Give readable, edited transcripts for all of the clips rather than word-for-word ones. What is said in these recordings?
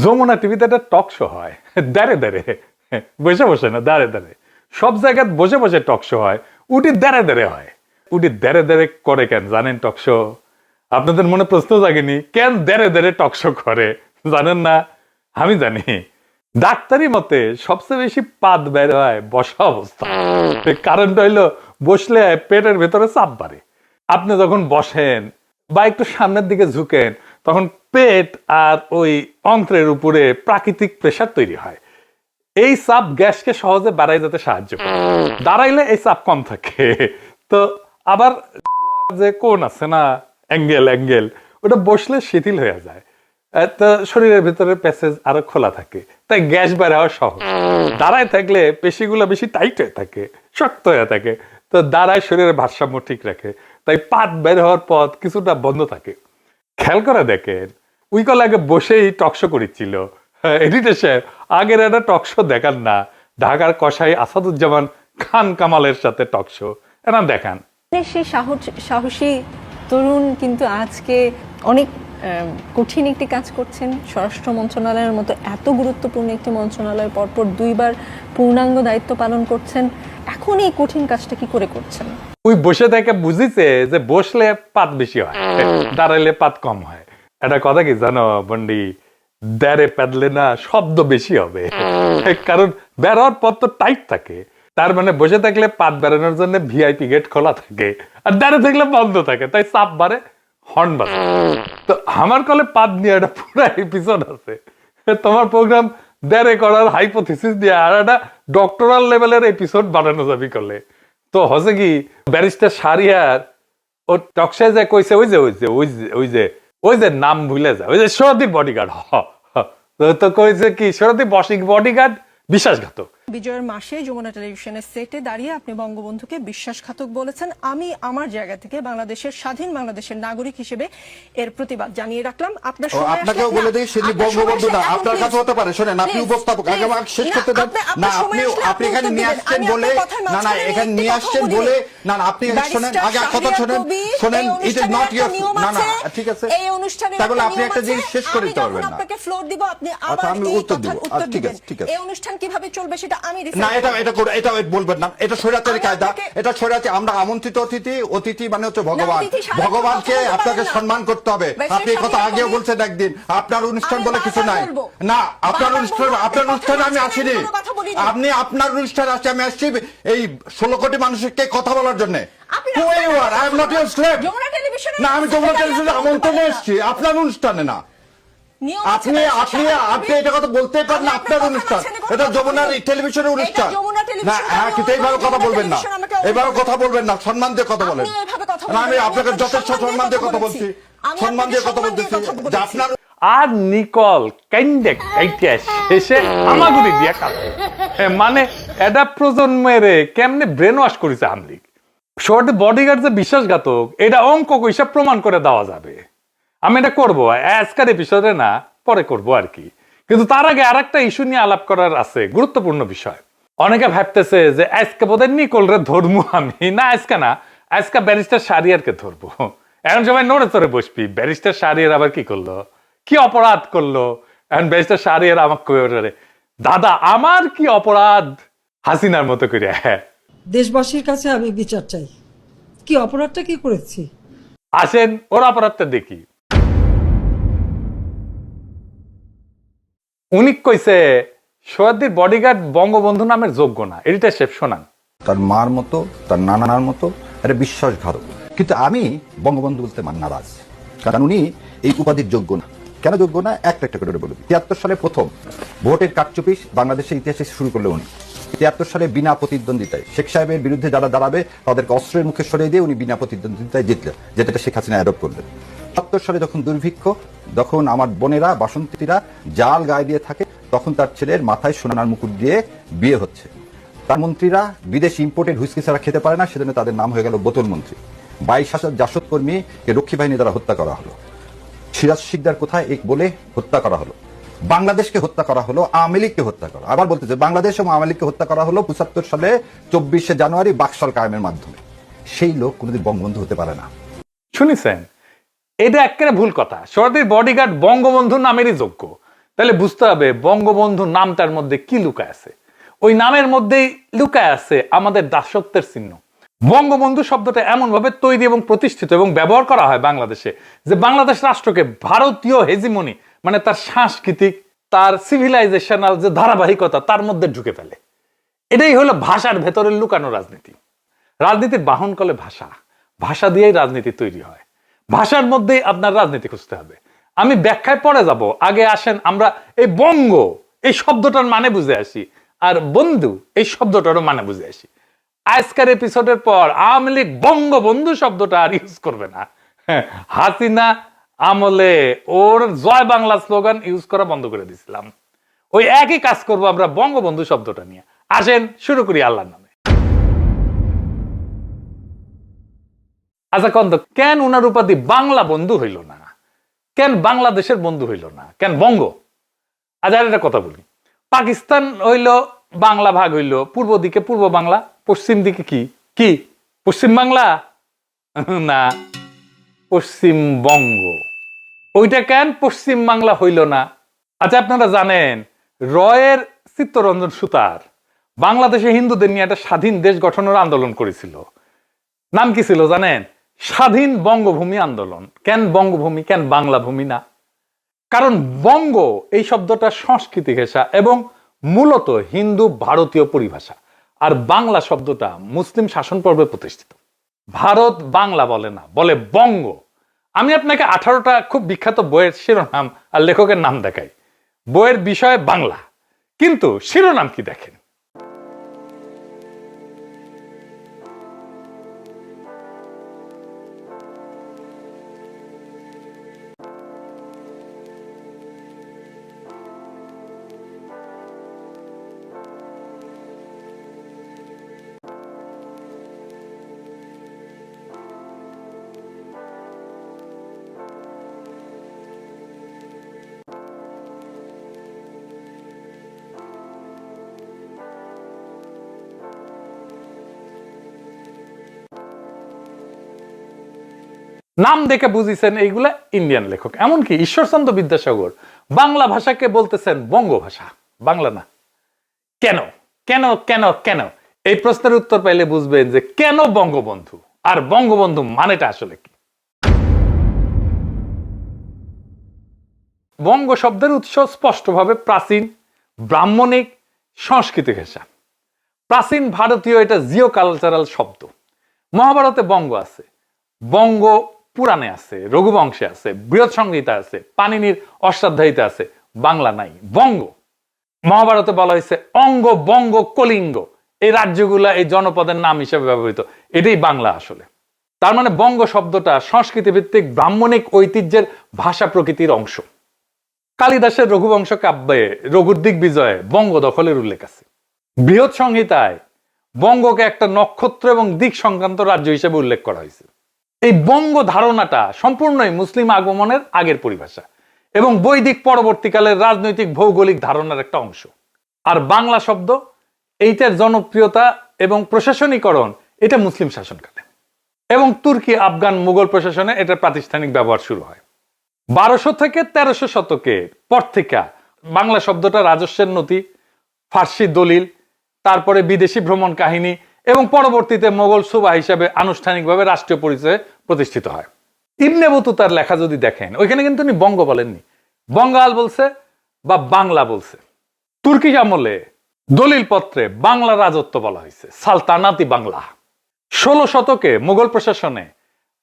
যমুনা টিভিতে একটা talk show হয়, দাঁড়ে দাঁড়ে, বসে বসে না, দাঁড়ে দাঁড়ে। সব জায়গায় বসে বসে টক শো হয়, উটি দাঁড়ে দাঁড়ে হয়। উটি দাঁড়ে দাঁড়ে করে কেন জানেন? টক শো আপনাদের মনে প্রশ্ন জাগেনি কেন দাঁড়ে দাঁড়ে টক শো করে? জানেন না? আমি জানি। ডাক্তারি মতে সবচেয়ে বেশি পাদ বের হয় বসা অবস্থা। কারণটা হইলো বসলে পেটের ভেতরে চাপ বাড়ে। আপনি যখন বসেন বা একটু সামনের দিকে ঝুঁকেন, তখন পেট আর ওই অন্ত্রের উপরে প্রাকৃতিক প্রেসার তৈরি হয়। এই চাপ গ্যাসকে সহজে বাড়াই যেতে সাহায্য করে। দাঁড়াইলে এই চাপ কম থাকে। তো আবার যে কোন আছে না, অ্যাঙ্গেল ওটা বসলে শিথিল হয়ে যায়। তো শরীরের ভিতরে প্যাসেজ আরো খোলা থাকে, তাই গ্যাস বের হওয়া সহজ। দাঁড়ায় থাকলে পেশিগুলো বেশি টাইট হয়ে থাকে, শক্ত হয়ে থাকে। তো দাঁড়ায় শরীরের ভারসাম্য ঠিক রাখে, তাই পাত বের হওয়ার পথ কিছুটা বন্ধ থাকে। খেয়াল করে দেখেন, উইকল আগে বসেই টকশো করেছিল এডিটর সাহেব। আগের একটা টকশো দেখান না, ঢাকার কসাই আসাদুজ্জামান খান কামালের সাথে টকশো এরা দেখান। সেই সাহসী তরুণ কিন্তু আজকে অনেক কঠিন একটি কাজ করছেন। স্বরাষ্ট্র মন্ত্রণালয়ের মতো এত গুরুত্বপূর্ণ একটি মন্ত্রণালয় পরপর 2বার পূর্ণাঙ্গ দায়িত্ব পালন করছেন। এখন এই কঠিন কাজটা কি করে করছেন? ওই বসে থেকে বুঝিছে যে বসলে পাত বেশি হয়, দাঁড়াইলে পাত কম হয়। এটা কথা কি জানো বন্ডি? দাঁড়ে পেদলে না শব্দ বেশি হবে, কারণ বেরোয়ার পথ তো টাইট থাকে। তার মানে বসে থাকলে পাত বেরোনোর জন্য ভিআইপি গেট খোলা থাকে, আর দাঁড়িয়ে থাকলে বন্ধ থাকে, তাই চাপ বাড়ে, হর্ন বাজে। তো আমার কলে পাত নিয়ে একটা পুরো এপিসোড আছে। তোমার প্রোগ্রাম দাঁড়ে করার হাইপোথিসিস দিয়ে আর একটা ডক্টরাল লেভেলের এপিসোড বানানো যাবে কলে। তো হচ্ছে কি, ব্যারিস্টার শাহরিয়ার ও টকশায় যায় কইছে ওই যে নাম ভুলে যায়, ওই যে সরদীপ বডিগার্ড। তো কইছে কি, সরদীপ বডিগার্ড বিশ্বাসঘাতক। বিজয়ের মাসে যমুনা টেলিভিশনের সেটে দাঁড়িয়ে আপনি বঙ্গবন্ধুকে বিশ্বাসঘাতক বলেছেন। আমি আমার জায়গা থেকে বাংলাদেশের স্বাধীন বাংলাদেশের নাগরিক হিসেবে এর প্রতিবাদ জানিয়ে রাখলাম। আপনার আপনাকেও বলে দিই, সেটি বঙ্গবন্ধু না, আপনার কাছে হতে পারে। শোনেন, আপনি উপস্থাপক, আগে আমাকে শেষ করতে দেন না। আপনি এখানে নিয়ে আসছেন বলে না, এখানে নিয়ে আসছেন বলে না, আপনি শোনেন, আগে কথা শোনেন, ইট ইজ নট ইওর না, ঠিক আছে। এই অনুষ্ঠানে তাহলে আপনি একটা জিনিস শেষ করে দিতে পারবেন না। আপনাকে ফ্লোর দিব, আপনি আবার আবার আমি উত্তর দিব। ঠিক আছে, ঠিক আছে। এই অনুষ্ঠান কিভাবে চলবে সেটা আমি না, এটা বলবেন না, এটা স্বৈরাচারী কায়দা, এটা স্বৈরাচারী। আমরা আমন্ত্রিত অতিথি মানে হচ্ছে ভগবান, ভগবানকে আপনাকে সম্মান করতে হবে। আপনি এই কথা আগেও বলছেন একদিন। আপনার অনুষ্ঠান বলে কিছু নাই। না, আপনার অনুষ্ঠানে আমি আসিনি। আপনি আপনার অনুষ্ঠানে আসছি, আমি আসছি এই 16 কোটি মানুষকে কথা বলার জন্য। না, আমি যমুনা টেলিভিশনে আমন্ত্রণে এসেছি, আপনার অনুষ্ঠানে না। আপনি এটা কথা বলতে পারেন না, আপনার অনুষ্ঠান, এটা যমুনার টেলিভিশনের অনুষ্ঠান না। কিন্তু এইভাবে কথা বলবেন না, এইভাবে কথা বলবেন না, সম্মান দিয়ে কথা বলেন। আমি আপনাকে যথেষ্ট সম্মান দিয়ে কথা বলছি, সম্মান দিয়ে কথা বলতেছি যে আপনার। আর নিকল কাইন্ডে কাইটে শেষে আমাগুড়ি দিয়া কাটে, মানে এটা প্রজন্মের কেমনে ব্রেন ওয়াশ করেছে আমলিক। শর্টে বডিগার্ড যে বিশ্বাসঘাতক, এটা অঙ্ক কইসা প্রমাণ করে দেওয়া যাবে। আমি এটা করবো আজকের এপিসোডে না, পরে করবো আর কি। কিন্তু তার আগে আর একটা ইস্যু নিয়ে আলাপ করার আছে, গুরুত্বপূর্ণ বিষয়। অনেকে ভাবতেছে যে আজকে বোধহয় নিকলরে ধরবো আমি, না আজকে না, আজকে ব্যারিস্টার শাহরিয়ারকে ধরবো। এখন সবাই নড়ে চড়ে বসবি, ব্যারিস্টার শাহরিয়ার আবার কি করলো, কি অপরাধ করলো? এখন ব্যারিস্টার শাহরিয়ার আমাকে কয়ে, দাদা আমার কি অপরাধ? হাসিনার মতো করে। দেশবাসীর কাছে আমি বিচার চাই, কি অপরাধটা কি করেছি। আসেন ওর অপরাধটা দেখি। উনি কইছে সোহাদ্দির বডিগার্ড বঙ্গবন্ধু নামের যোগ্য না। এডিটর সাহেব শোনান। তার মার মতো, তার নানার মতো একটা বিশ্বাসঘাতক। কিন্তু আমি বঙ্গবন্ধু বলতে নারাজ, কারণ উনি এই উপাধির যোগ্য না। কেন যোগ্য না? একটা করে বলবো। 73 সালে প্রথম ভোটের কারচুপি বাংলাদেশের ইতিহাসে শুরু করলো উনি। 73 সালে বিনা প্রতিদ্বন্দ্বিতায় শেখ সাহেবের বিরুদ্ধে যারা দাঁড়াবে তাদেরকে অস্ত্রের মুখে সরিয়ে দিয়ে উনি বিনা প্রতিদ্বন্দ্বিতায় জিতলেন, যেটা শেখ হাসিনা অ্যাডপ্ট করলেন। ৭০ সালে যখন দুর্ভিক্ষ, যখন আমার বোনেরা বাসন্তীরা জাল গায়ে দিয়ে থাকে, তখন তার ছেলের মাথায় সোনার মুকুট দিয়ে বিয়ে হচ্ছে। তার মন্ত্রীরা বিদেশি ইম্পোর্টেড হুইস্কি ছাড়া খেতে পারে না, সেজন্য তাদের নাম হয়ে গেল বোতল মন্ত্রী। 22,000 জাসদ কর্মীকে রক্ষী বাহিনী দ্বারা হত্যা করা হলো। সিরাজ শিকদার কোথায় এক বলে হত্যা করা হলো। বাংলাদেশকে হত্যা করা হলো, আওয়ামী লীগকে হত্যা করা। আবার বলতেছে বাংলাদেশ এবং আওয়ামী লীগকে হত্যা করা হলো 75 সালে 24শে জানুয়ারি বাকশাল কায়েমের মাধ্যমে। সেই লোক কোনোদিন বঙ্গবন্ধু হতে পারে না। শুনেছেন, এটা একেবারে ভুল কথা। সোহাদ্দির বডিগার্ড বঙ্গবন্ধু নামেরই যোগ্য। তাহলে বুঝতে হবে বঙ্গবন্ধু নামটার মধ্যে কি লুকায় আছে। ওই নামের মধ্যেই লুকায় আছে আমাদের দাসত্বের চিহ্ন। বঙ্গবন্ধু শব্দটা এমন ভাবে তৈরি এবং প্রতিষ্ঠিত এবং ব্যবহার করা হয় বাংলাদেশে, যে বাংলাদেশ রাষ্ট্রকে ভারতীয় হেজিমনি, মানে তার সাংস্কৃতিক, তার সিভিলাইজেশনাল যে ধারাবাহিকতা, তার মধ্যে ঢুকে ফেলে। এটাই হলো ভাষার ভেতরে লুকানো রাজনীতি। রাজনীতির বাহন কলে ভাষা, ভাষা দিয়েই রাজনীতি তৈরি হয়। ভাষার মধ্যেই আপনার রাজনীতি খুঁজতে হবে। আমি ব্যাখ্যায় পরে যাব, আগে আসেন আমরা এই বঙ্গ এই শব্দটার মানে বুঝে আসি, আর বন্ধু এই শব্দটারও মানে বুঝে আসি। আজকের এপিসোডের পর আওয়ামী লীগ বঙ্গবন্ধু শব্দটা আর ইউজ করবে না। হাসিনা আমলে ওর জয় বাংলা স্লোগান ইউজ করা বন্ধ করে দিয়েছিলাম। ওই একই কাজ করবো আমরা বঙ্গবন্ধু শব্দটা নিয়ে। আসেন শুরু করি আল্লাহর নামে। আচ্ছা কন্ত, কেন উনার উপাধি বাংলা বন্ধু হইল না? কেন বাংলাদেশের বন্ধু হইল না? কেন বঙ্গ? আজ আর একটা কথা বলি। পাকিস্তান হইল বাংলা ভাগ হইল, পূর্ব দিকে পূর্ব বাংলা, পশ্চিম দিকে কি কি পশ্চিম বাংলা না, পশ্চিমবঙ্গ। ওইটা কেন পশ্চিম বাংলা হইল না? আচ্ছা আপনারা জানেন রয়ের চিত্তরঞ্জন সুতার বাংলাদেশে হিন্দুদের নিয়ে একটা স্বাধীন দেশ গঠনের আন্দোলন করেছিল। নাম কি ছিল জানেন? স্বাধীন বঙ্গভূমি আন্দোলন। কেন বঙ্গভূমি, কেন বাংলা ভূমি না? কারণ বঙ্গ এই শব্দটা সংস্কৃতি ঘেঁষা এবং মূলত হিন্দু ভারতীয় পরিভাষা, আর বাংলা শব্দটা মুসলিম শাসন পর্বে প্রতিষ্ঠিত। ভারত বাংলা বলে না, বলে বঙ্গ। আমি আপনাকে 18টা খুব বিখ্যাত বইয়ের শিরোনাম আর লেখকের নাম দেখাই। বইয়ের বিষয় বাংলা, কিন্তু শিরোনাম কি দেখেন? নাম দেখে বুঝিছেন এইগুলা ইন্ডিয়ান লেখক। এমনকি ঈশ্বরচন্দ্র বিদ্যাসাগর বাংলা ভাষাকে বলতেছেন বঙ্গ ভাষা, বাংলা না। কেন কেন কেন কেন? এই প্রশ্নের উত্তর পাইলে বুঝবেন যে কেন বঙ্গবন্ধু, আর বঙ্গবন্ধু মানেটা আসলে কি। বঙ্গ শব্দের উৎস স্পষ্টভাবে প্রাচীন ব্রাহ্মণিক সংস্কৃতি ঘেঁষা। প্রাচীন ভারতীয় এটা জিও কালচারাল শব্দ। মহাভারতে বঙ্গ আছে, বঙ্গ পুরাণে আছে, রঘুবংশে আছে, বৃহৎ সংহিতা আছে, পাণিনির অষ্টাধ্যায়ীতে আছে। বাংলা নাই, বঙ্গ। মহাভারতে বলা হয়েছে অঙ্গ বঙ্গ কলিঙ্গ, এই রাজ্যগুলা এই জনপদের নাম হিসেবে ব্যবহৃত। এটাই বাংলা আসলে। তার মানে বঙ্গ শব্দটা সংস্কৃতি ভিত্তিক ব্রাহ্মণিক ঐতিহ্যের ভাষা প্রকৃতির অংশ। কালিদাসের রঘুবংশ কাব্যে রঘুর দিগ্বিজয়ে বঙ্গ দখলের উল্লেখ আছে। বৃহৎ সংহিতায় বঙ্গকে একটা নক্ষত্র এবং দিক সংক্রান্ত রাজ্য হিসেবে উল্লেখ করা হয়েছে। এই বঙ্গ ধারণাটা সম্পূর্ণই মুসলিম আগমনের আগের পরিভাষা এবং বৈদিক পরবর্তীকালের রাজনৈতিক ভৌগোলিক ধারণার একটা অংশ। আর বাংলা শব্দ এইটার জনপ্রিয়তা এবং প্রশাসনীকরণ এটা মুসলিম শাসনকালে এবং তুর্কি আফগান মুঘল প্রশাসনে এটার প্রাতিষ্ঠানিক ব্যবহার শুরু হয় 1200 থেকে 1300 শতকের পর থেকে। বাংলা শব্দটা রাজস্বের নথি, ফার্সি দলিল, তারপরে বিদেশি ভ্রমণ কাহিনী এবং পরবর্তীতে মোগল সুবা হিসাবে আনুষ্ঠানিকভাবে রাষ্ট্রীয় পরিচয়ে প্রতিষ্ঠিত হয়। ইবনে বতুতার লেখা যদি দেখেন, ওইখানে কিন্তু উনি বঙ্গ বলেননি, বঙ্গাল বলছে বা বাংলা বলছে। তুর্কি আমলে দলিল পত্রে বাংলা রাজত্ব বলা হয়েছে, সালতানাতি বাংলা। 16 শতকে মুঘল প্রশাসনে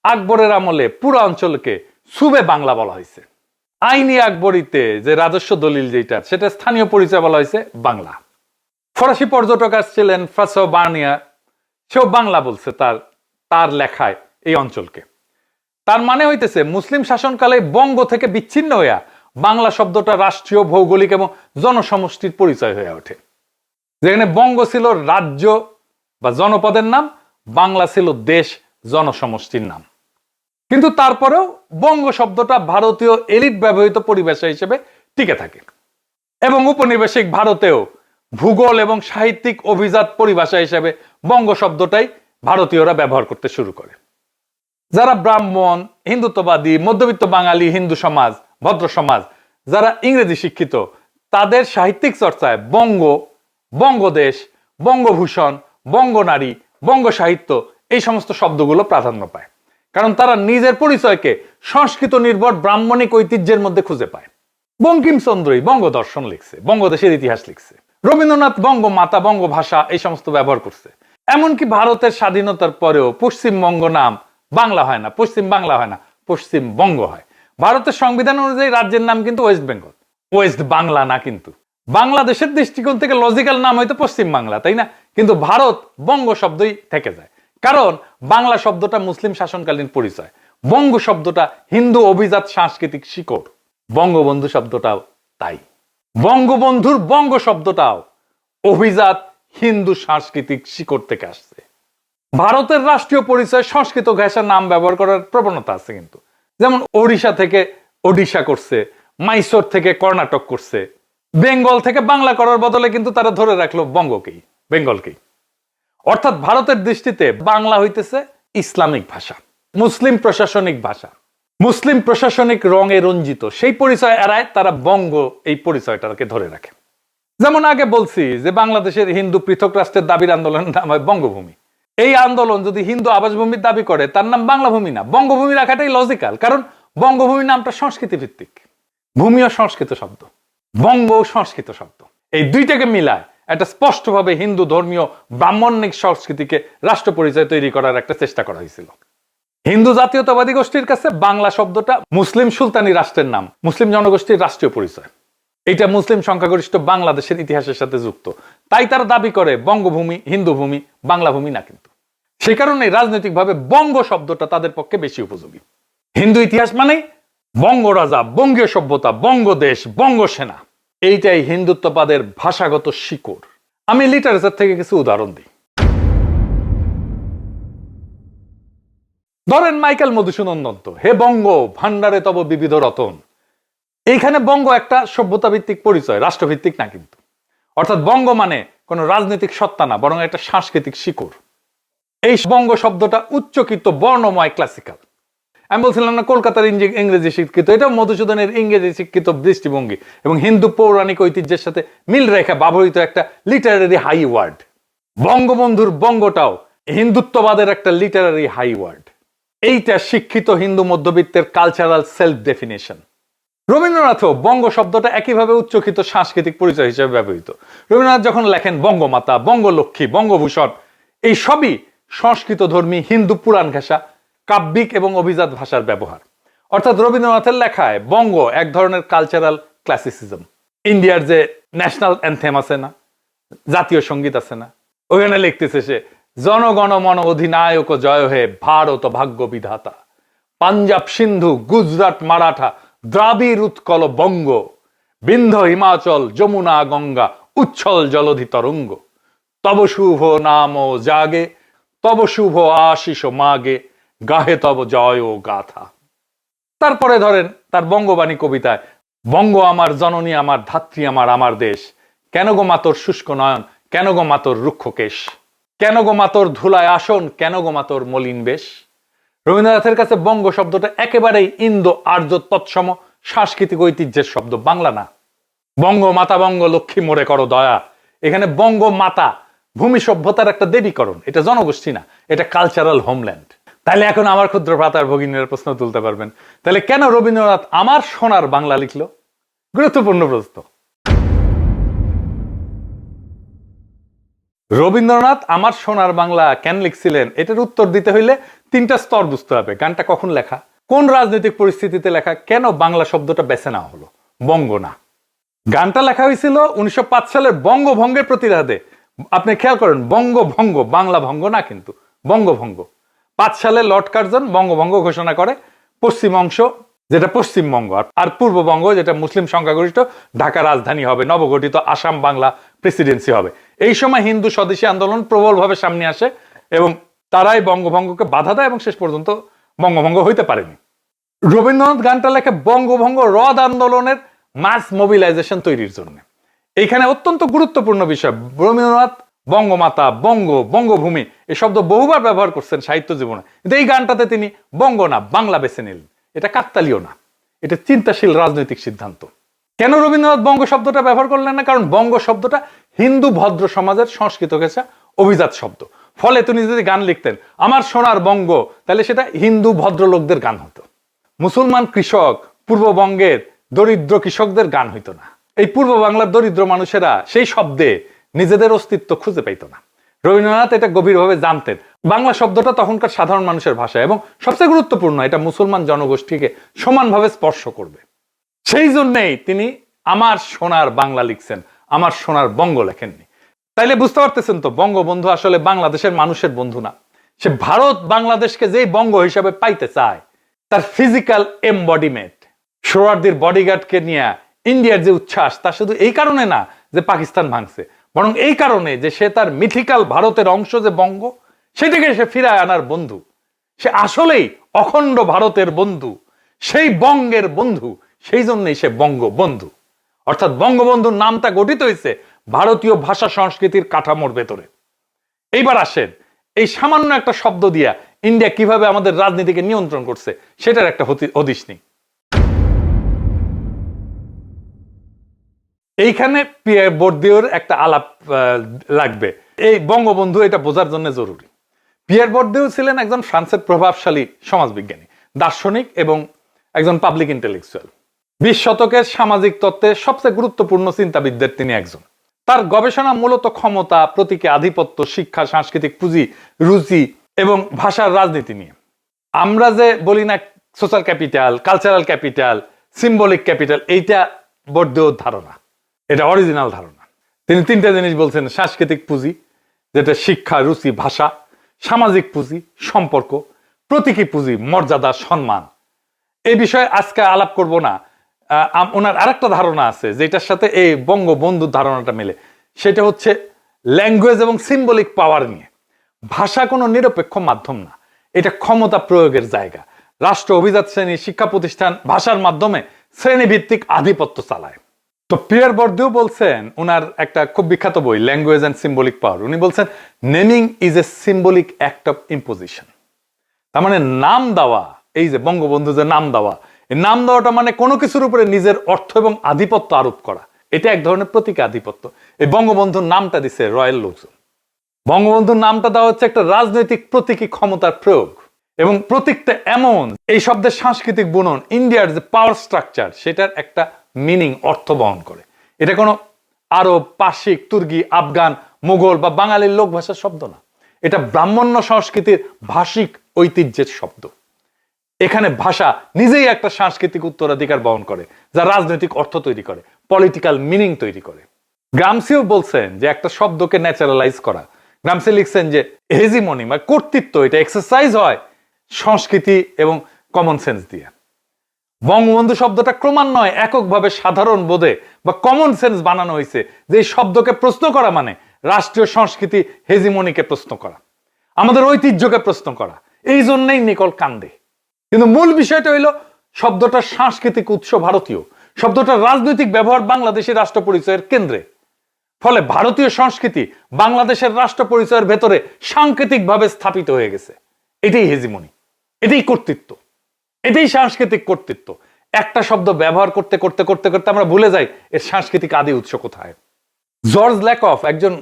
আকবরের আমলে পুরো অঞ্চলকে সুবে বাংলা বলা হয়েছে। আইনি আকবরীতে যে রাজস্ব দলিল যেটা, সেটা স্থানীয় পরিচয় বলা হয়েছে বাংলা। ফরাসি পর্যটক আসছিলেন ফ্রাসো বার্নিয়া, সেও বাংলা বলছে তার লেখায় এই অঞ্চলকে। তার মানে হইতেছে মুসলিম শাসনকালে বঙ্গ থেকে বিচ্ছিন্ন হইয়া বাংলা শব্দটা রাষ্ট্রীয়, ভৌগোলিক এবং জনসমষ্টির পরিচয় হয়ে ওঠে। যেখানে বঙ্গ ছিল রাজ্য বা জনপদের নাম, বাংলা ছিল দেশ, জনসমষ্টির নাম। কিন্তু তারপরেও বঙ্গ শব্দটা ভারতীয় এলিট ব্যবহৃত পরিভাষা হিসেবে টিকে থাকে এবং উপনিবেশিক ভারতেও ভূগোল এবং সাহিত্যিক অভিজাত পরিভাষা হিসেবে বঙ্গ শব্দটাই ভারতীয়রা ব্যবহার করতে শুরু করে। যারা ব্রাহ্মণ, হিন্দুত্ববাদী, মধ্যবিত্ত বাঙালি হিন্দু সমাজ, ভদ্র সমাজ, যারা ইংরেজি শিক্ষিত তাদের সাহিত্যিক চর্চায় বঙ্গ, বঙ্গদেশ, বঙ্গভূষণ, বঙ্গনারী, বঙ্গ সাহিত্য এই সমস্ত শব্দগুলো প্রাধান্য পায়, কারণ তারা নিজের পরিচয়কে সংস্কৃত নির্ভর ব্রাহ্মণিক ঐতিহ্যের মধ্যে খুঁজে পায়। বঙ্কিমচন্দ্রই বঙ্গ দর্শন লিখছে, বঙ্গদেশের ইতিহাস লিখছে। রবীন্দ্রনাথ বঙ্গমাতা, বঙ্গভাষা এই সমস্ত ব্যবহার করছে। এমনকি ভারতের স্বাধীনতার পরেও পশ্চিমবঙ্গ নাম বাংলা হয় না, পশ্চিম বাংলা হয় না, পশ্চিমবঙ্গ হয়। ভারতের সংবিধান অনুযায়ী রাজ্যের নাম কিন্তু ওয়েস্ট বেঙ্গল, ওয়েস্ট বাংলা না। কিন্তু বাংলাদেশের দৃষ্টিকোণ থেকে লজিক্যাল নাম হয়তো পশ্চিম বাংলা, তাই না? কিন্তু ভারত বঙ্গ শব্দই থেকে যায়, কারণ বাংলা শব্দটা মুসলিম শাসনকালীন পরিচয়, বঙ্গ শব্দটা হিন্দু অভিজাত সাংস্কৃতিক শিকড়, বঙ্গবন্ধু শব্দটাও তাই। বঙ্গবন্ধুর বঙ্গ শব্দটাও অভিজাত হিন্দু সাংস্কৃতিক শিকড় থেকে আসছে। ভারতের রাষ্ট্রীয় পরিচয় সংস্কৃত ঘেঁষার নাম ব্যবহার করার প্রবণতা আছে কিন্তু, যেমন ওড়িশা থেকে ওডিশা করছে, মাইসোর থেকে কর্ণাটক করছে, বেঙ্গল থেকে বাংলা করার বদলে কিন্তু তারা ধরে রাখলো বঙ্গকেই, বেঙ্গলকেই। অর্থাৎ ভারতের দৃষ্টিতে বাংলা হইতেছে ইসলামিক ভাষা, মুসলিম প্রশাসনিক ভাষা, মুসলিম প্রশাসনিক রঙে রঞ্জিত। সেই পরিচয় এড়ায় তারা বঙ্গ এই পরিচয়টাকে ধরে রাখে। যেমন আগে বলছি যে বাংলাদেশের হিন্দু পৃথক রাষ্ট্রের দাবির আন্দোলনের নাম হয় বঙ্গভূমি। এই আন্দোলন যদি হিন্দু আবাসভূমির দাবি করে তার নাম বাংলাভূমি না, বঙ্গভূমি রাখাটাই লজিক্যাল, কারণ বঙ্গভূমি নামটা সংস্কৃতি ভিত্তিক। ভূমিও সংস্কৃত শব্দ, বঙ্গ সংস্কৃত শব্দ, এই দুইটাকে মিলায় একটা স্পষ্টভাবে হিন্দু ধর্মীয় ব্রাহ্মণিক সংস্কৃতিকে রাষ্ট্র পরিচয় তৈরি করার একটা চেষ্টা করা হয়েছিল। হিন্দু জাতীয়তাবাদী গোষ্ঠীর কাছে বাংলা শব্দটা মুসলিম সুলতানি রাষ্ট্রের নাম, মুসলিম জনগোষ্ঠীর রাষ্ট্রীয় পরিচয়। এটা মুসলিম সংখ্যাগরিষ্ঠ বাংলাদেশের ইতিহাসের সাথে যুক্ত, তাই তারা দাবি করে বঙ্গভূমি হিন্দু ভূমি, বাংলা ভূমি না। কিন্তু সেই কারণে রাজনৈতিকভাবে বঙ্গ শব্দটা তাদের পক্ষে বেশি উপযোগী। হিন্দু ইতিহাস মানে বঙ্গরাজা, বঙ্গীয় সভ্যতা, বঙ্গদেশ, বঙ্গসেনা, এইটাই হিন্দুত্ববাদের ভাষাগত শিকড়। আমি লিটারেচার থেকে কিছু উদাহরণ দিই। ধরেন মাইকেল মধুসূদন দত্ত, হে বঙ্গ ভান্ডারে তব বিবিধ রতন। এইখানে বঙ্গ একটা সভ্যতা ভিত্তিক পরিচয়, রাষ্ট্রভিত্তিক না কিন্তু। অর্থাৎ বঙ্গ মানে কোন রাজনৈতিক সত্তা না, বরং একটা সাংস্কৃতিক শিকড়। এই বঙ্গ শব্দটা উচ্চকিত, বর্ণময়, ক্লাসিক্যাল। আমি বলছিলাম না কলকাতার ইংরেজি শিক্ষিত, এটা মধুসূদনের ইংরেজি শিক্ষিত দৃষ্টিভঙ্গি এবং হিন্দু পৌরাণিক ঐতিহ্যের সাথে মিল রেখা ব্যবহৃত একটা লিটারারি হাই ওয়ার্ড। বঙ্গবন্ধুর বঙ্গটাও হিন্দুত্ববাদের একটা লিটারারি হাই ওয়ার্ড। এইটা শিক্ষিত হিন্দু মধ্যবিত্তের কালচারাল সেলফ ডেফিনেশন। রবীন্দ্রনাথও বঙ্গ শব্দটা একইভাবে উচ্চকিত সাংস্কৃতিক পরিচয় হিসেবে ব্যবহৃত। রবীন্দ্রনাথ যখন লেখেন বঙ্গমাতা, বঙ্গলক্ষ্মী, বঙ্গভূষণ, এই সবই সংস্কৃত ধর্মী হিন্দু পুরাণ ঘেঁষা কাব্যিক এবং অভিজাত ভাষার ব্যবহার। অর্থাৎ রবীন্দ্রনাথের লেখায় বঙ্গ এক ধরনের কালচারাল ক্লাসিসিজম। ইন্ডিয়ার যে ন্যাশনাল অ্যান্থেম আছে না, জাতীয় সঙ্গীত আছে না, ওখানে লিখতেছে সে জনগণ মন অধিনায়ক জয় হে ভারত ভাগ্য বিধাতা, পাঞ্জাব সিন্ধু গুজরাট মারাঠা দ্রাবিড় উৎকল বঙ্গ, বিন্ধ্য হিমাচল যমুনা গঙ্গা উচ্ছল জলধি তরঙ্গ, তব শুভ নাম জাগে তব শুভ আশিস মাগে, গাহে তব জয় ও গাথা। তারপরে ধরেন তার বঙ্গবাণী কবিতায় বঙ্গ আমার জননী আমার ধাত্রী আমার আমার দেশ, কেন গো মাতর শুষ্ক নয়ন, কেন গো মাতর রুক্ষ কেশ, কেন গো মাতর ধুলায় আসন, কেন গো মাতর মলিন বেশ। রবীন্দ্রনাথের কাছে বঙ্গ শব্দটা একেবারেই ইন্দো আর্য তৎসম সাংস্কৃতিক ঐতিহ্যের শব্দ, বাংলা না। বঙ্গ মাতা বঙ্গ লক্ষ্মী মোরে করো দয়া, এখানে বঙ্গ মাতা ভূমি সভ্যতার একটা দেবীকরণ, এটা জনগোষ্ঠী না, এটা কালচারাল হোমল্যান্ড। তাহলে এখন আমার ক্ষুদ্র ভ্রাতার ভগিনীর প্রশ্ন তুলতে পারবেন, তাহলে কেন রবীন্দ্রনাথ আমার সোনার বাংলা লিখলো? গুরুত্বপূর্ণ প্রশ্ন। রবীন্দ্রনাথ আমার সোনার বাংলা কেন লিখছিলেন, এটার উত্তর দিতে হইলে তিনটা স্তর বুঝতে হবে। গানটা কখন লেখা, কোন রাজনৈতিক পরিস্থিতিতে লেখা, কেন বাংলা শব্দটা বেছে নেওয়া হলো, বঙ্গ না। গানটা লেখা হয়েছিল 1905 সালের বঙ্গভঙ্গের প্রতিবাদে। আপনি খেয়াল করেন, বঙ্গভঙ্গ, বাংলা ভঙ্গ না কিন্তু, বঙ্গভঙ্গ। 5 সালে লর্ড কার্জন বঙ্গভঙ্গ ঘোষণা করে। পশ্চিম অংশ যেটা পশ্চিমবঙ্গ, আর পূর্ববঙ্গ যেটা মুসলিম সংখ্যাগরিষ্ঠ ঢাকা রাজধানী হবে, নবগঠিত আসাম বাংলা প্রেসিডেন্সি হবে। এই সময় হিন্দু স্বদেশী আন্দোলন প্রবলভাবে সামনে আসে এবং তারাই বঙ্গভঙ্গকে বাধা দেয় এবং শেষ পর্যন্ত বঙ্গভঙ্গ হইতে পারেনি। রবীন্দ্রনাথ গানটা লেখে বঙ্গভঙ্গ রদ আন্দোলনের মাস মোবিলাইজেশন তৈরির জন্য। এইখানে অত্যন্ত গুরুত্বপূর্ণ বিষয়, রবীন্দ্রনাথ বঙ্গমাতা, বঙ্গ, বঙ্গভূমি এই শব্দ বহুবার ব্যবহার করছেন সাহিত্য জীবনে, কিন্তু এই গানটাতে তিনি বঙ্গ না বাংলা বেছে নিলেন। এটা কাকতালীয় না, এটা চিন্তাশীল রাজনৈতিক সিদ্ধান্ত। কেন রবীন্দ্রনাথ বঙ্গ শব্দটা ব্যবহার করলেন না? কারণ বঙ্গ শব্দটা হিন্দু ভদ্র সমাজের সংস্কৃত ঘেঁষা অভিজাত শব্দ। ফলে তিনি যদি গান লিখতেন আমার সোনার বঙ্গ, তাহলে সেটা হিন্দু ভদ্রলোকদের গান হতো। মুসলমান কৃষক পূর্ববঙ্গের দরিদ্র কৃষকদের গান হইতো না। এই পূর্ব বাংলার দরিদ্র মানুষেরা সেই শব্দে নিজেদের অস্তিত্ব খুঁজে পাইত না। রবীন্দ্রনাথ এটা গভীরভাবে জানতেন। বাংলা শব্দটা তখনকার সাধারণ মানুষের ভাষা এবং সবচেয়ে গুরুত্বপূর্ণ, এটা মুসলমান জনগোষ্ঠীকে সমানভাবে স্পর্শ করবে। সেই জন্যেই তিনি আমার সোনার বাংলা লিখছেন, আমার সোনার বঙ্গ লেখেননি। তাইলে বুঝতে পারতেছেন তো, বঙ্গবন্ধু আসলে বাংলাদেশের মানুষের বন্ধু না। সে ভারত বাংলাদেশকে যেই বঙ্গ হিসাবে পাইতে চায়, তার ফিজিক্যাল এমবডিমেন্ট, সোহরাওয়ার্দীর বডিগার্ডকে নিয়ে ইন্ডিয়ার যে উচ্ছ্বাস, তা শুধু এই কারণে না যে পাকিস্তান ভাঙছে, বরং এই কারণে যে সে তার মিথিক্যাল ভারতের অংশ যে বঙ্গ, সেটাকে সে ফিরায় আনার বন্ধু। সে আসলেই অখণ্ড ভারতের বন্ধু, সেই বঙ্গের বন্ধু। সেই জন্যই সে বঙ্গবন্ধু। অর্থাৎ বঙ্গবন্ধুর নামটা গঠিত হয়েছে ভারতীয় ভাষা সংস্কৃতির কাঠামোর ভেতরে। এইবার আসেন, এই সামান্য একটা শব্দ দিয়া ইন্ডিয়া কিভাবে আমাদের রাজনীতিকে নিয়ন্ত্রণ করছে সেটার একটা হদিশ নেই। এইখানে পিয়ার বর্দিওর একটা আলাপ লাগবে। এই বঙ্গবন্ধু এটা বোঝার জন্য জরুরি। পিয়ার বর্দিও ছিলেন একজন ফ্রান্সের প্রভাবশালী সমাজবিজ্ঞানী, দার্শনিক এবং একজন পাবলিক ইন্টেলেকচুয়াল। 20 শতকের সামাজিক তত্ত্বের সবচেয়ে গুরুত্বপূর্ণ চিন্তাবিদদের তিনি একজন। তার গবেষণা মূলত ক্ষমতা, প্রতীকী আধিপত্য, শিক্ষা, সাংস্কৃতিক পুঁজি, রুচি এবং ভাষার রাজনীতি নিয়ে। আমরা যে বলি না social capital, cultural capital, symbolic capital, এইটা বর্দিওর ধারণা, এটা অরিজিনাল ধারণা। তিনি 3টে জিনিস বলছেন: সাংস্কৃতিক পুঁজি, যেটা শিক্ষা, রুচি, ভাষা; সামাজিক পুঁজি, সম্পর্ক; প্রতীকী পুঁজি, মর্যাদা, সম্মান। এই বিষয়ে আজকে আলাপ করব না। ওনার আরেকটা ধারণা আছে যেটার সাথে এই বঙ্গবন্ধুর ধারণাটা মেলে, সেটা হচ্ছে ল্যাঙ্গুয়েজ এবং সিম্বলিক পাওয়ার নিয়ে। ভাষা কোনো নিরপেক্ষ মাধ্যম না, এটা ক্ষমতা প্রয়োগের জায়গা। রাষ্ট্র, অভিজাত শ্রেণী, শিক্ষা প্রতিষ্ঠান ভাষার মাধ্যমে শ্রেণীভিত্তিক আধিপত্য চালায়। তো পিয়ার বর্দিও বলছেন, উনার একটা খুব বিখ্যাত বই ল্যাঙ্গুয়েজ অ্যান্ড সিম্বলিক পাওয়ার, উনি বলছেন naming is a symbolic act of imposition. তার মানে নাম দেওয়া, এই যে বঙ্গবন্ধু যে নাম দেওয়া, এই নাম দেওয়াটা মানে কোনো কিছুর উপরে নিজের অর্থ এবং আধিপত্য আরোপ করা। এটা এক ধরনের প্রতীকী আধিপত্য। এই বঙ্গবন্ধুর নামটা দিছে রয়্যাল লোকজন। বঙ্গবন্ধুর নামটা দেওয়া হচ্ছে একটা রাজনৈতিক প্রতীকী ক্ষমতার প্রয়োগ, এবং প্রতীকটা এমন, এই শব্দের সাংস্কৃতিক বুনন, ইন্ডিয়ার যে পাওয়ার স্ট্রাকচার, সেটার একটা মিনিং, অর্থ বহন করে। এটা কোনো আরব, পার্সিক, তুর্কি, আফগান, মুঘল বা বাঙালির লোক ভাষার শব্দ না। এটা ব্রাহ্মণ্য সংস্কৃতির ভাষিক ঐতিহ্যের শব্দ। এখানে ভাষা নিজেই একটা সাংস্কৃতিক উত্তরাধিকার বহন করে, যা রাজনৈতিক অর্থ তৈরি করে, পলিটিক্যাল মিনিং তৈরি করে। গ্রামসিও বলছেন যে একটা শব্দকে ন্যাচারালাইজ করা। গ্রামসি লিখছেন যে হেজিমনি বা কর্তৃত্ব, এটা এক্সারসাইজ হয় সংস্কৃতি এবং কমন সেন্স দিয়ে। বঙ্গবন্ধু শব্দটা ক্রমান্বয়ে এককভাবে সাধারণ বোধে বা কমন সেন্স বানানো হয়েছে, যে এই শব্দকে প্রশ্ন করা মানে রাষ্ট্রীয় সংস্কৃতি হেজিমনিকে প্রশ্ন করা, আমাদের ঐতিহ্যকে প্রশ্ন করা। এই জন্যই নিকল কান্দে। কিন্তু মূল বিষয়টা হইল শব্দটার সাংস্কৃতিক উৎস ভারতীয়, শব্দটার রাজনৈতিক ব্যবহার বাংলাদেশের রাষ্ট্র পরিচয়ের কেন্দ্রে। ফলে ভারতীয় সংস্কৃতি বাংলাদেশের রাষ্ট্র পরিচয়ের ভেতরে সাংকেতিকভাবে স্থাপিত হয়ে গেছে। এটাই হেজিমনি, এটাই কর্তৃত্ব, এটাই সাংস্কৃতিক কর্তৃত্ব। একটা শব্দ ব্যবহার করতে করতে করতে করতে আমরা ভুলে যাই এর সাংস্কৃতিক আদি উৎস কোথায়। জর্জ ল্যাকফ একজন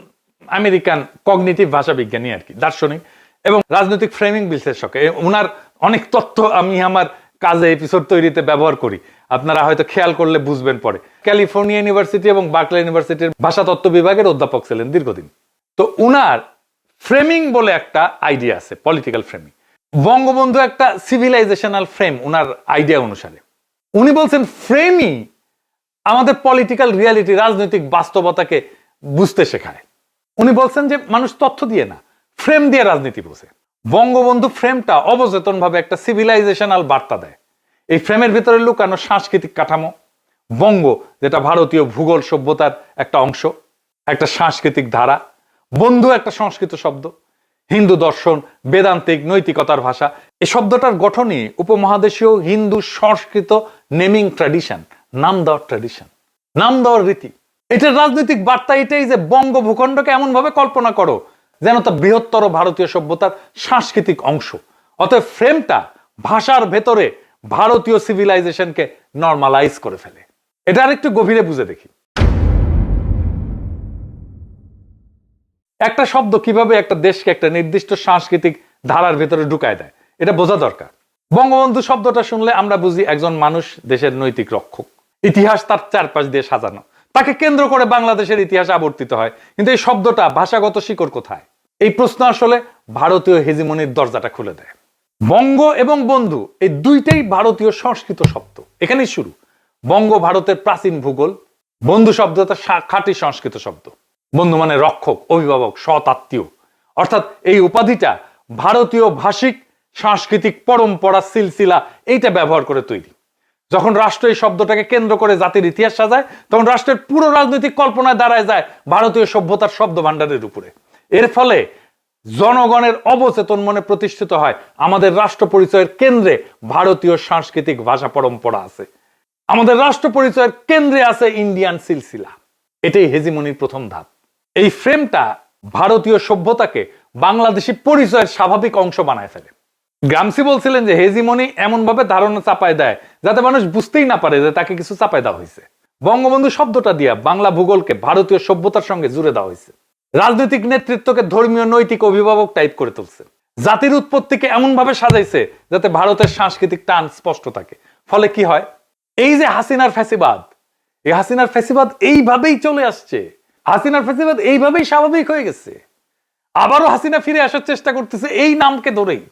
আমেরিকান কগনিটিভ ভাষা বিজ্ঞানী আর কি, দার্শনিক এবং রাজনৈতিক ফ্রেমিং বিশ্লেষক। ওনার অনেক তথ্য আমি আমার কাজে, এপিসোড তৈরিতে ব্যবহার করি। আপনারা হয়তো খেয়াল করলে বুঝবেন পরে। ক্যালিফোর্নিয়া ইউনিভার্সিটি এবং বার্কলে ইউনিভার্সিটির ভাষা তত্ত্ব বিভাগের অধ্যাপক ছিলেন দীর্ঘদিন। তো উনার ফ্রেমিং বলে একটা আইডিয়া আছে, পলিটিক্যাল ফ্রেমিং। বঙ্গবন্ধু একটা সিভিলাইজেশনাল ফ্রেম উনার আইডিয়া অনুসারে। উনি বলছেন ফ্রেমই আমাদের পলিটিক্যাল রিয়ালিটি, রাজনৈতিক বাস্তবতাকে বুঝতে শেখায়। উনি বলছেন যে মানুষ তথ্য দিয়ে না, ফ্রেম দিয়ে রাজনীতি বোঝে। বঙ্গবন্ধু ফ্রেমটা অবচেতনভাবে একটা সিভিলাইজেশনাল বার্তা দেয়। এই ফ্রেমের ভিতরে লুকানো সাংস্কৃতিক কাঠামো, বঙ্গ যেটা ভারতীয় ভূগোল সভ্যতার একটা অংশ, একটা সাংস্কৃতিক ধারা, বন্ধু একটা সংস্কৃত শব্দ, হিন্দু দর্শন, বেদান্তিক নৈতিকতার ভাষা। এই শব্দটার গঠনই উপমহাদেশীয় হিন্দু সংস্কৃত নেমিং ট্র্যাডিশন, নাম দেওয়ার ট্র্যাডিশন, নাম দেওয়ার রীতি। এটার রাজনৈতিক বার্তা এটাই যে বঙ্গ ভূখণ্ডকে এমন ভাবে কল্পনা করো যেন তা বৃহত্তর ভারতীয় সভ্যতার সাংস্কৃতিক অংশ। অতএব ফ্রেমটা ভাষার ভেতরে ভারতীয় সিভিলাইজেশনকে নর্মালাইজ করে ফেলে। এটা আর একটু গভীরে বুঝে দেখি। একটা শব্দ কিভাবে একটা দেশকে একটা নির্দিষ্ট সাংস্কৃতিক ধারার ভেতরে ঢুকায় দেয় এটা বোঝা দরকার। বঙ্গবন্ধু শব্দটা শুনলে আমরা বুঝি একজন মানুষ দেশের নৈতিক রক্ষক, ইতিহাস তার চারপাশ দিয়ে সাজানো, তাকে কেন্দ্র করে বাংলাদেশের ইতিহাস আবর্তিত হয়। কিন্তু এই শব্দটা ভাষাগত শিকড় কোথায়? এই প্রশ্ন আসলে ভারতীয় হেজিমনির দরজাটা খুলে দেয়। বঙ্গ এবং বন্ধু এই দুইটাই ভারতীয় সংস্কৃত শব্দ, এখানেই শুরু। বঙ্গ ভারতের প্রাচীন ভূগোল, বন্ধু শব্দটা খাঁটি সংস্কৃত শব্দ। বন্ধু মানে রক্ষক, অভিভাবক, সৎ আত্মীয়। অর্থাৎ এই উপাধিটা ভারতীয় ভাষিক সাংস্কৃতিক পরম্পরা সিলসিলা এইটা ব্যবহার করে তৈরি। যখন রাষ্ট্র এই শব্দটাকে কেন্দ্র করে জাতির ইতিহাস সাজায়, তখন রাষ্ট্রের পুরো রাজনৈতিক কল্পনায় দাঁড়ায় যায় ভারতীয় সভ্যতার শব্দ ভাণ্ডারের উপরে। এর ফলে জনগণের অবচেতন মনে প্রতিষ্ঠিত হয় আমাদের রাষ্ট্র পরিচয়ের কেন্দ্রে ভারতীয় সাংস্কৃতিক ভাষা পরম্পরা আছে, আমাদের রাষ্ট্র পরিচয়ের কেন্দ্রে আছে ইন্ডিয়ান সিলসিলা। এটাই হেজিমনির প্রথম ধাপ। এই ফ্রেমটা ভারতীয় সভ্যতাকে বাংলাদেশি পরিচয়ের স্বাভাবিক অংশ বানায় ফেলে। গ্রামসি বলছিলেন যে হেজিমনি এমন ভাবে ধারণা চাপায় দেয় যাতে মানুষ বুঝতেই না পারে যে তাকে কিছু চাপায় দেওয়া হয়েছে। বঙ্গবন্ধু শব্দটা দিয়া বাংলা ভূগোলকে ভারতীয় সভ্যতার সঙ্গে জুড়ে দেওয়া হয়েছে। রাজনৈতিক নেতৃত্বকে ধর্মীয় নৈতিক অভিভাবক টাইপ করে তুলছে। জাতির উৎপত্তিকে এমন ভাবে সাজাইছে যাতে ভারতের সাংস্কৃতিক টান স্পষ্ট থাকে। ফলে কি হয়? এই যে হাসিনার ফ্যাসিবাদ, এই হাসিনার ফ্যাসিবাদ এইভাবেই চলে আসছে, হাসিনার ফ্যাসিবাদ এইভাবেই স্বাভাবিক হয়ে গেছে। আবারও হাসিনা ফিরে আসার চেষ্টা করতেছে এই নামকে ধরেই।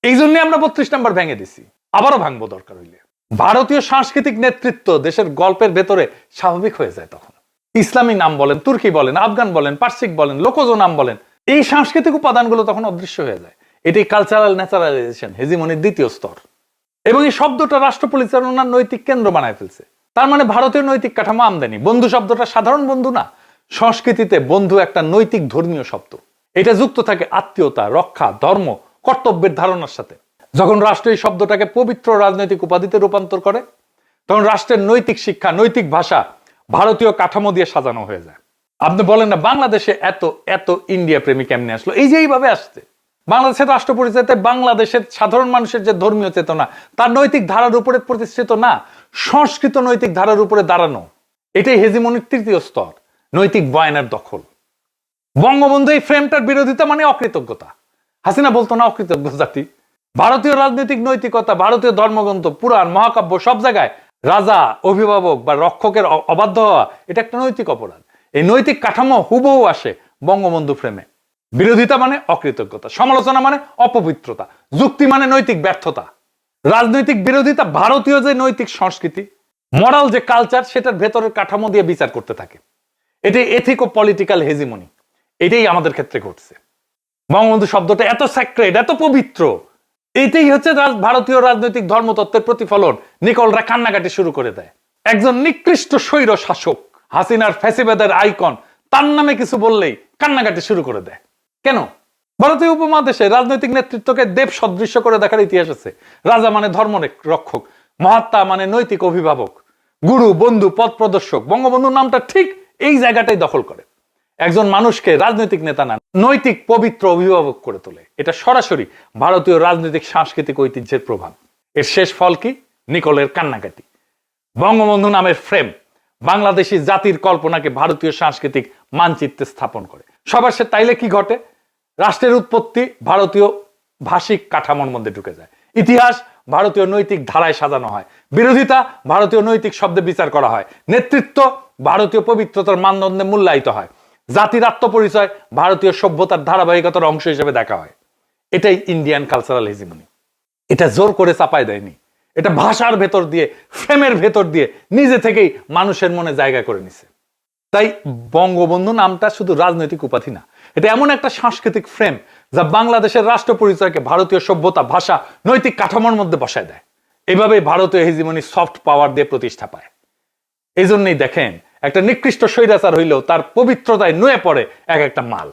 এই জন্য আমরা 32 নম্বর ভেঙে দিছি, আবারও ভাঙবো দরকার হইলে। ভারতীয় সাংস্কৃতিক নেতৃত্ব দেশের গল্পের ভেতরে স্বাভাবিক হয়ে যায় তখন। ইসলামী নাম বলেন, তুর্কি বলেন, আফগান বলেন, পার্সিক বলেন, লোকজ নাম বলেন, এই সাংস্কৃতিক উপাদানগুলো তখন অদৃশ্য হয়ে যায়। এটাই কালচারাল ন্যাচারালাইজেশন, হেজিমনির দ্বিতীয় স্তর। এবং এই শব্দটা রাষ্ট্র পরিচালনার নৈতিক কেন্দ্র বানায় ফেলছে। তার মানে ভারতীয় নৈতিক কাঠামো আমদানি। বন্ধু শব্দটা সাধারণ বন্ধু না, সংস্কৃতিতে বন্ধু একটা নৈতিক ধর্মীয় শব্দ। এটা যুক্ত থাকে আত্মীয়তা, রক্ষা, ধর্ম, কর্তব্যের ধারণার সাথে। যখন রাষ্ট্র এই শব্দটাকে পবিত্র রাজনৈতিক উপাধিতে রূপান্তর করে, তখন রাষ্ট্রের নৈতিক শিক্ষা, নৈতিক ভাষা ভারতীয় কাঠামো দিয়ে সাজানো হয়ে যায়। আপনি বলেন না বাংলাদেশে এত এত ইন্ডিয়া প্রেমী কেমনে আসলো? এই যে এইভাবে আসছে। বাংলাদেশের রাষ্ট্র পরিচয়তে বাংলাদেশের সাধারণ মানুষের যে ধর্মীয় চেতনা তার নৈতিক ধারার উপরে প্রতিষ্ঠিত না, সংস্কৃত নৈতিক ধারার উপরে দাঁড়ানো। এটাই হেজিমনির তৃতীয় স্তর, নৈতিক বয়ানের দখল। বঙ্গবন্ধু এই ফ্রেমটার বিরোধিতা মানে অকৃতজ্ঞতা। হাসিনা বলতো না অকৃতজ্ঞ জাতি। ভারতীয় রাজনৈতিক নৈতিকতা, ভারতীয় ধর্মগ্রন্থ, পুরাণ, মহাকাব্য সব জায়গায় রাজা, অভিভাবক বা রক্ষকের অবাধ্য হওয়া এটা একটা নৈতিক অপরাধ। এই নৈতিক কাঠামো হুবহু আসে বঙ্গবন্ধু ফ্রেমে। বিরোধিতা মানে অকৃতজ্ঞতা, সমালোচনা মানে অপবিত্রতা, যুক্তি মানে নৈতিক ব্যর্থতা। রাজনৈতিক বিরোধিতা ভারতীয় যে নৈতিক সংস্কৃতি, মরাল যে কালচার, সেটার ভেতরের কাঠামো দিয়ে বিচার করতে থাকে। এটাই এথিক ও পলিটিক্যাল হেজিমনি। এটাই আমাদের ক্ষেত্রে ঘটছে। বঙ্গবন্ধু শব্দটা এত স্যাক্রেড, এত পবিত্র, এইটাই হচ্ছে ভারতীয় রাজনৈতিক ধর্মতত্ত্বের প্রতিফলন। নিকলরা কান্নাকাটি শুরু করে দেয়। একজন নিকৃষ্ট স্বৈর শাসক, হাসিনার ফ্যাসিবাদের আইকন, তার নামে কিছু বললেই কান্নাকাটি শুরু করে দেয়। কেন? ভারতীয় উপমহাদেশে রাজনৈতিক নেতৃত্বকে দেব সদৃশ্য করে দেখার ইতিহাস আছে। রাজা মানে ধর্ম রক্ষক, মহাত্মা মানে নৈতিক অভিভাবক, গুরু, বন্ধু, পথ প্রদর্শক। বঙ্গবন্ধু নামটা ঠিক এই জায়গাটাই দখল করে। একজন মানুষকে রাজনৈতিক নেতা না, নৈতিক পবিত্র অভিভাবক করে তোলে। এটা সরাসরি ভারতীয় রাজনৈতিক সাংস্কৃতিক ঐতিহ্যের প্রভাব। এর শেষ ফল কি? নিকলের কান্নাকাটি। বঙ্গবন্ধু নামের ফ্রেম বাংলাদেশি জাতির কল্পনাকে ভারতীয় সাংস্কৃতিক মানচিত্রে স্থাপন করে। সবার সে তাইলে কি ঘটে? রাষ্ট্রের উৎপত্তি ভারতীয় ভাষিক কাঠামোর মধ্যে ঢুকে যায়। ইতিহাস ভারতীয় নৈতিক ধারায় সাজানো হয়। বিরোধিতা ভারতীয় নৈতিক শব্দে বিচার করা হয়। নেতৃত্ব ভারতীয় পবিত্রতার মানদণ্ডে মূল্যায়িত হয়। জাতির আত্মপরিচয় ভারতীয় সভ্যতার ধারাবাহিকতার অংশ হিসেবে দেখা হয়। এটাই ইন্ডিয়ান কালচারাল হেজিমনি। এটা জোর করে চাপায় দেয়নি, এটা ভাষার ভেতর দিয়ে, ফ্রেমের ভেতর দিয়ে নিজে থেকেই মানুষের মনে জায়গা করে নিছে। তাই বঙ্গবন্ধু নামটা শুধু রাজনৈতিক উপাধি না, এটা এমন একটা সাংস্কৃতিক ফ্রেম যা বাংলাদেশের রাষ্ট্র পরিচয়কে ভারতীয় সভ্যতা, ভাষা, নৈতিক কাঠামোর মধ্যে বসায় দেয়। এভাবে ভারতীয় হেজিমনি সফট পাওয়ার দিয়ে প্রতিষ্ঠা পায়। এই জন্যই দেখেন একটা নিকৃষ্ট স্বৈরাচার হইলেও তার পবিত্রতায় নুয়ে পড়ে এক একটা মাল,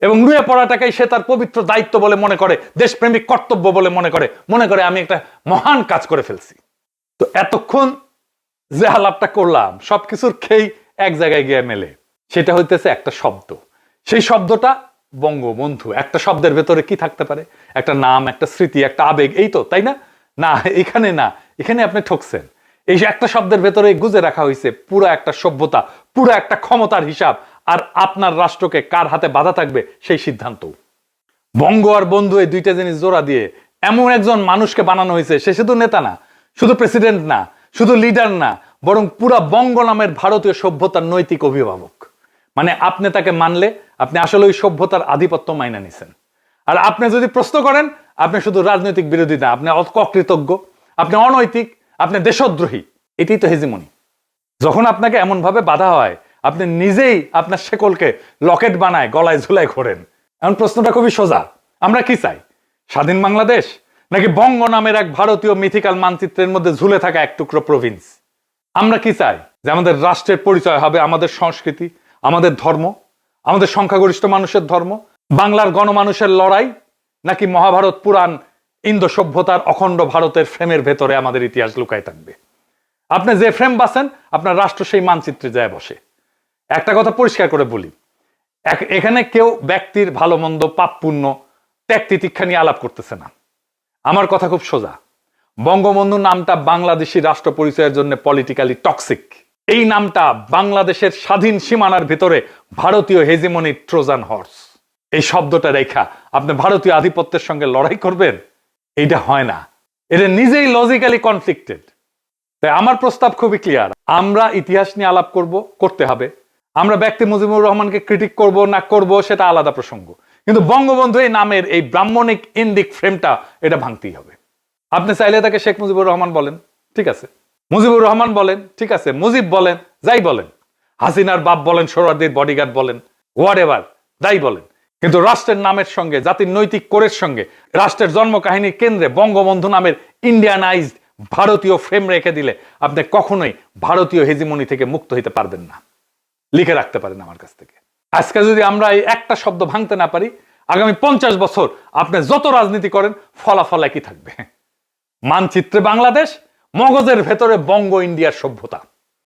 এবং নুয়ে পড়াটাকেই সে তার পবিত্র দায়িত্ব বলে মনে করে, দেশপ্রেমিক কর্তব্য বলে মনে করে আমি একটা মহান কাজ করে ফেলছি। তো এতক্ষণ যে আলাপটা করলাম সবকিছুর খেই এক জায়গায় গিয়ে মেলে, সেটা হইতেছে একটা শব্দ। সেই শব্দটা বঙ্গবন্ধু। একটা শব্দের ভেতরে কি থাকতে পারে? একটা নাম, একটা স্মৃতি, একটা আবেগ, এই তো, তাই না? না, এখানে না, এখানে আপনি ঠকছেন। এই যে একটা শব্দের ভেতরে গুজে রাখা হয়েছে পুরো একটা সভ্যতা, পুরো একটা ক্ষমতার হিসাব, আর আপনার রাষ্ট্রকে কার হাতে বাধা থাকবে সেই সিদ্ধান্ত। বঙ্গ আর বন্ধু এই দুইটা জিনিস জোড়া দিয়ে এমন একজন মানুষকে বানানো হয়েছে, সে শুধু নেতা না, শুধু প্রেসিডেন্ট না, শুধু লিডার না, বরং পুরা বঙ্গ নামের ভারতীয় সভ্যতার নৈতিক অভিভাবক। মানে আপনি তাকে মানলে আপনি আসলে ওই সভ্যতার আধিপত্য মাইনা নিছেন। আর আপনি যদি প্রশ্ন করেন, আপনি শুধু রাজনৈতিক বিরোধী না, আপনি অকৃতজ্ঞ, আপনি অনৈতিক, আপনি দেশদ্রোহী। এটাই তো হেজিমনি। যখন আপনাকে এমন ভাবে বাধা হয়, আপনি নিজেই আপনার শেকলকে লকেট বানায় গলায় ঝুলাই ঘোরেন। এখন প্রশ্নটা খুবই সোজা, আমরা কি চাই? স্বাধীন বাংলাদেশ, নাকি বঙ্গ নামের এক ভারতীয় মিথিক্যাল মানচিত্রের মধ্যে ঝুলে থাকা এক টুকরো প্রভিন্স? আমরা কি চাই? যে আমাদের রাষ্ট্রের পরিচয় হবে আমাদের সংস্কৃতি, আমাদের ধর্ম, আমাদের সংখ্যাগরিষ্ঠ মানুষের ধর্ম, বাংলার গণমানুষের লড়াই, নাকি মহাভারত পুরাণ ইন্দো সভ্যতার অখণ্ড ভারতের ফ্রেমের ভেতরে আমাদের ইতিহাস লুকায় থাকবে? আপনি যে ফ্রেম বাছেন, আপনার রাষ্ট্র সেই মানচিত্রে যায় বসে। একটা কথা পরিষ্কার করে বলি, এখানে কেউ ব্যক্তির ভালো মন্দ, পাপ পুণ্য, ত্যাগ তিতিক্ষা নিয়ে আলাপ করতেছে না। আমার কথা খুব সোজা, বঙ্গবন্ধু নামটা বাংলাদেশি রাষ্ট্র পরিচয়ের জন্য পলিটিক্যালি টক্সিক। এই নামটা বাংলাদেশের স্বাধীন সীমানার ভিতরে ভারতীয় হেজিমনির ট্রোজান হর্স। এই শব্দটা রেখা আপনি ভারতীয় আধিপত্যের সঙ্গে লড়াই করবেন, এইটা হয় না। এটা নিজেই লজিক্যালি কনফ্লিক্টেড। তাই আমার প্রস্তাব খুবই ক্লিয়ার, আমরা ইতিহাস নিয়ে আলাপ করতে হবে। আমরা ব্যক্তি মুজিবুর রহমানকে ক্রিটিক করব না করব সেটা আলাদা প্রসঙ্গ, কিন্তু বঙ্গবন্ধু এই নামের এই ব্রাহ্মণিক ইন্ডিক ফ্রেমটা এটা ভাঙতেই হবে। আপনি চাইলে তাকে শেখ মুজিবুর রহমান বলেন, ঠিক আছে, মুজিবুর রহমান বলেন, ঠিক আছে, মুজিব বলেন, যাই বলেন, হাসিনার বাপ বলেন, সোহরাওয়ার্দীর বডিগার্ড বলেন, হোয়াট এভার, যাই বলেন, কিন্তু রাষ্ট্রের নামের সঙ্গে, জাতির নৈতিক কোরের সঙ্গে, রাষ্ট্রের জন্ম কাহিনীর কেন্দ্রে বঙ্গবন্ধু নামের ইন্ডিয়ানাইজড ভারতীয় ফ্রেম রেখে দিলে আপনি কখনোই ভারতীয় হেজিমনি থেকে মুক্ত হইতে পারবেন না। লিখে রাখতে পারেন আমার কাছ থেকে। আজকে যদি আমরা এই একটা শব্দ ভাঙতে না পারি, আগামী 50 বছর আপনি যত রাজনীতি করেন ফলাফল একই থাকবে। মানচিত্রে বাংলাদেশ, মগজের ভেতরে বঙ্গ ইন্ডিয়ার সভ্যতা।